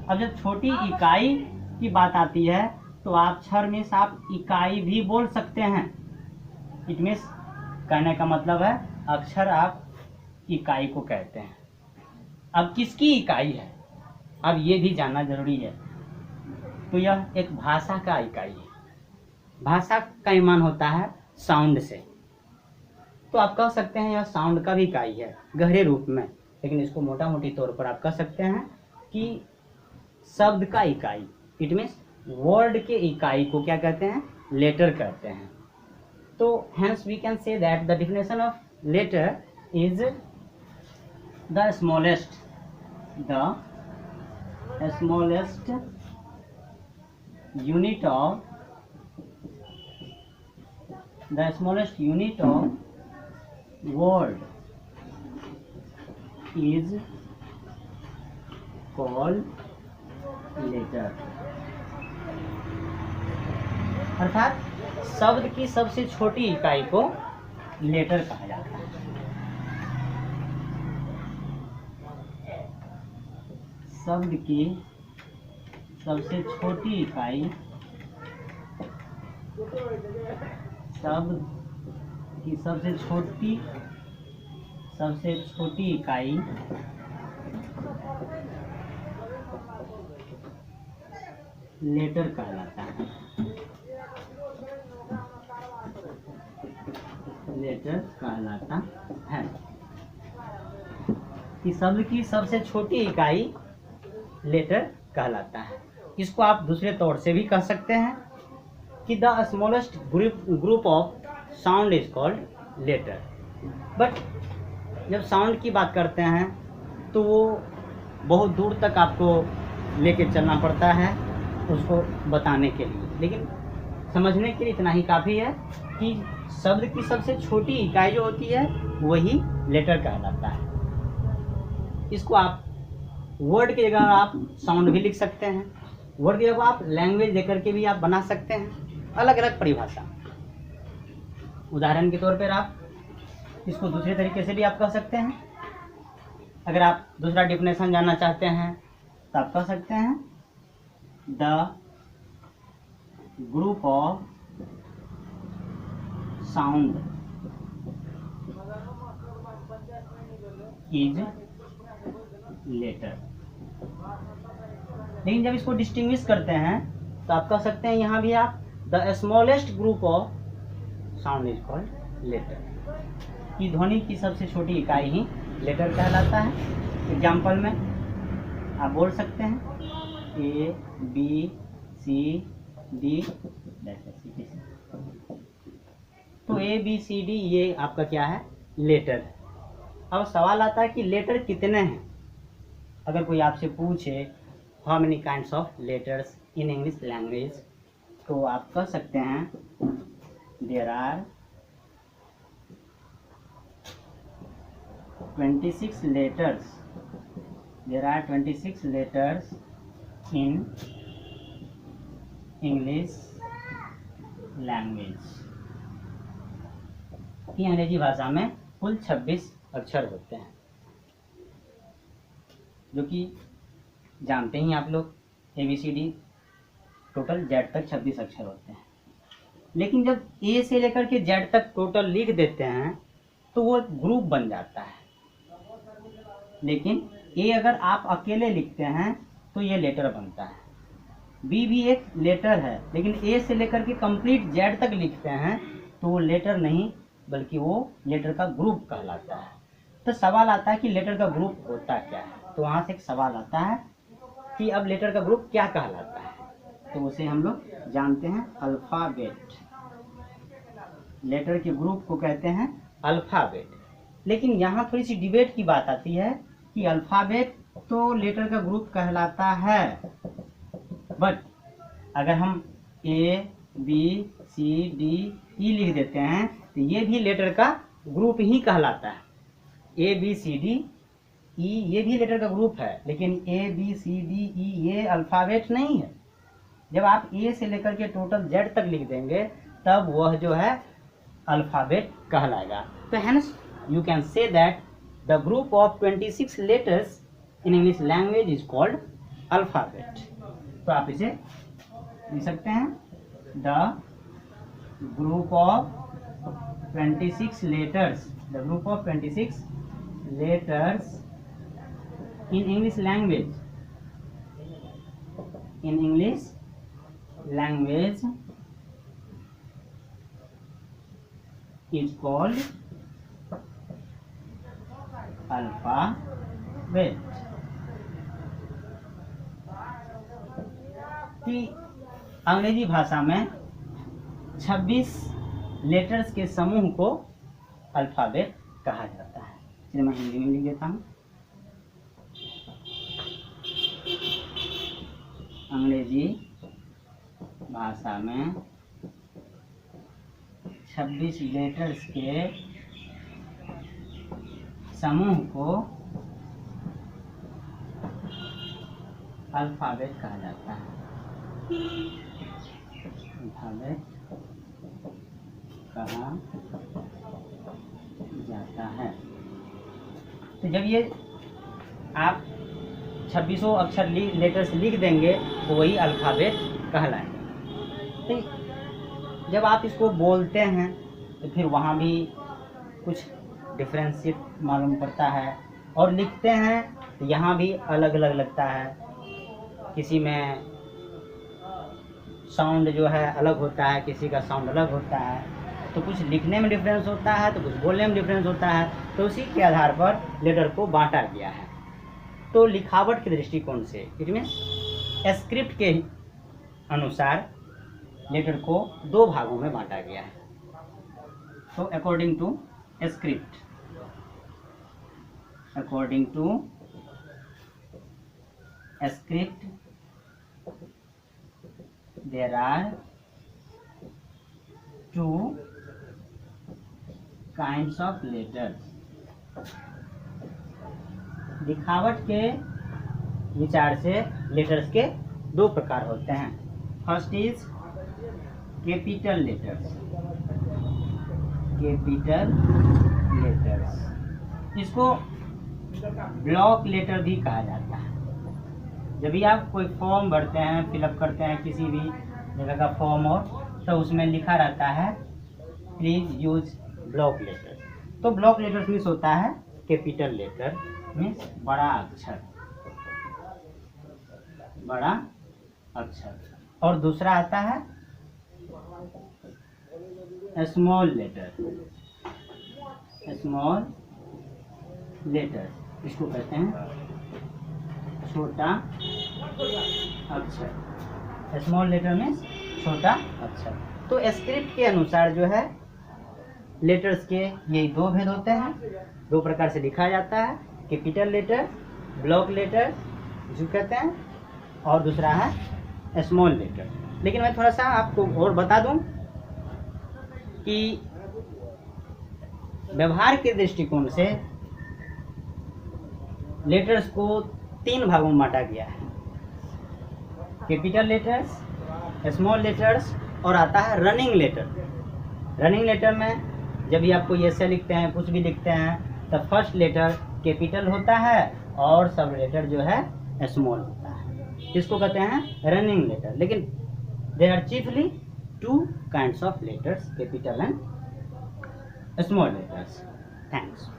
अब जब छोटी इकाई की बात आती है तो आप अक्षर में आप इकाई भी बोल सकते हैं। इट मीन्स कहने का मतलब है अक्षर आप इकाई को कहते हैं। अब किसकी इकाई है, अब ये भी जानना जरूरी है। तो यह एक भाषा का इकाई है। भाषा का मान होता है साउंड से, तो आप कह सकते हैं यह साउंड का भी इकाई है गहरे रूप में, लेकिन इसको मोटा मोटी तौर पर आप कह सकते हैं कि शब्द का इकाई। इट मीन्स वर्ड के इकाई को क्या कहते हैं, लेटर कहते हैं। तो hence we can say that the definition of letter is the smallest unit of word is called letter। अर्थात शब्द की सबसे छोटी इकाई को लेटर कहा जाता है। शब्द की सबसे छोटी इकाई, शब्द की सबसे छोटी इकाई लेटर कहलाता है। लेटर कहलाता है कि शब्द की सबसे छोटी इकाई लेटर कहलाता है। इसको आप दूसरे तौर से भी कह सकते हैं कि the smallest group of sound is called letter. But जब साउंड की बात करते हैं तो वो बहुत दूर तक आपको लेके चलना पड़ता है उसको बताने के लिए, लेकिन समझने के लिए इतना ही काफ़ी है कि शब्द की सबसे छोटी इकाई जो होती है वही लेटर कहलाता है। इसको आप वर्ड की जगह आप साउंड भी लिख सकते हैं, वर्ड की जगह आप लैंग्वेज देकर के भी आप बना सकते हैं, अलग अलग परिभाषा। उदाहरण के तौर पर आप इसको दूसरे तरीके से भी आप कह सकते हैं। अगर आप दूसरा डेफिनेशन जानना चाहते हैं तो आप कह सकते हैं the group of sound is letter. लेकिन जब इसको डिस्टिंग्विश करते हैं तो आप कह सकते हैं यहाँ भी आप the smallest group of sound is called letter, कि ध्वनि की सबसे छोटी इकाई ही लेटर कहलाता है। एग्जाम्पल में आप बोल सकते हैं A B C D, तो A B C D ये आपका क्या है, लेटर है। अब सवाल आता है कि लेटर कितने हैं। अगर कोई आपसे पूछे how many kinds of letters in English language, तो आप कह सकते हैं there are 26 letters, there are 26 letters in English language। कि अंग्रेजी भाषा में कुल 26 अक्षर होते हैं, जो कि जानते ही आप लोग ABCD टोटल Z तक 26 अक्षर होते हैं। लेकिन जब A से लेकर के Z तक टोटल लिख देते हैं तो वो एक ग्रुप बन जाता है। लेकिन ए अगर आप अकेले लिखते हैं तो ये लेटर बनता है। बी भी एक लेटर है, लेकिन ए से लेकर के कंप्लीट जेड तक लिखते हैं तो वो लेटर नहीं बल्कि वो लेटर का ग्रुप कहलाता है। तो सवाल आता है कि लेटर का ग्रुप होता क्या है। तो वहाँ से एक सवाल आता है कि अब लेटर का ग्रुप क्या कहलाता है, तो उसे हम लोग जानते हैं अल्फ़ाबेट। लेटर के ग्रुप को कहते हैं अल्फ़ाबेट। लेकिन यहाँ थोड़ी सी डिबेट की बात आती है कि अल्फ़ाबेट तो लेटर का ग्रुप कहलाता है, बट अगर हम A B C D E लिख देते हैं तो ये भी लेटर का ग्रुप ही कहलाता है। A B C D E ये भी लेटर का ग्रुप है, लेकिन A B C D E ये अल्फ़ाबेट नहीं है। जब आप A से लेकर के टोटल Z तक लिख देंगे तब वह जो है अल्फ़ाबेट कहलाएगा। तो hence you can say that the group of 26 letters in English language is called alphabet. तो आप इसे लिख सकते हैं the group of 26 letters, the group of 26 letters in English language, in English language is called alphabet। कि अंग्रेजी भाषा में 26 लेटर्स के समूह को अल्फ़ाबेट कहा जाता है। चलिए मैं हिंदी में लिख देता हूँ। अंग्रेजी भाषा में 26 लेटर्स के समूह को अल्फ़ाबेट कहा जाता है। अल्फ़ाबेट कहा जाता है। तो जब ये आप 26 अक्षर लेटर्स लिख देंगे तो वही अल्फ़ाबेट कहलाएंगे। तो जब आप इसको बोलते हैं तो फिर वहाँ भी कुछ डिफरेंशिएट मालूम पड़ता है, और लिखते हैं तो यहाँ भी अलग अलग लगता है। किसी में साउंड जो है अलग होता है, किसी का साउंड अलग होता है, तो कुछ लिखने में डिफरेंस होता है तो कुछ बोलने में डिफरेंस होता है। तो उसी के आधार पर लेटर को बांटा गया है। तो लिखावट के दृष्टिकोण से इट मीन्स स्क्रिप्ट के अनुसार लेटर को 2 भागों में बांटा गया है। तो according to script, according to script there are 2 kinds of letters. लिखावट के विचार से लेटर्स के 2 प्रकार होते हैं। First is capital letters, capital letters. इसको ब्लॉक लेटर भी कहा जाता है। जब भी आप कोई फॉर्म भरते हैं, फिलअप करते हैं किसी भी जगह का फॉर्म हो, तो उसमें लिखा रहता है प्लीज यूज ब्लॉक लेटर। तो ब्लॉक लेटर्स मीन्स होता है कैपिटल लेटर मीन्स बड़ा अक्षर, बड़ा अक्षर। और दूसरा आता है स्मॉल लेटर, स्मॉल लेटर, इसको कहते हैं छोटा अक्षर। स्मॉल लेटर मीन्स छोटा अक्षर। तो स्क्रिप्ट के अनुसार जो है लेटर्स के यही 2 भेद होते हैं, 2 प्रकार से लिखा जाता है। कैपिटल लेटर, ब्लॉक लेटर जो कहते हैं, और दूसरा है स्मॉल लेटर। लेकिन मैं थोड़ा सा आपको और बता दूं कि व्यवहार के दृष्टिकोण से लेटर्स को 3 भागों में बांटा गया है। कैपिटल लेटर्स, स्मॉल लेटर्स, और आता है रनिंग लेटर। रनिंग लेटर में जब भी आप कोई ऐसे लिखते हैं, कुछ भी लिखते हैं, तो फर्स्ट लेटर कैपिटल होता है और सब लेटर जो है स्मॉल होता है। इसको कहते हैं रनिंग लेटर। लेकिन there are chiefly 2 kinds of letters, capital and small letters. Thanks.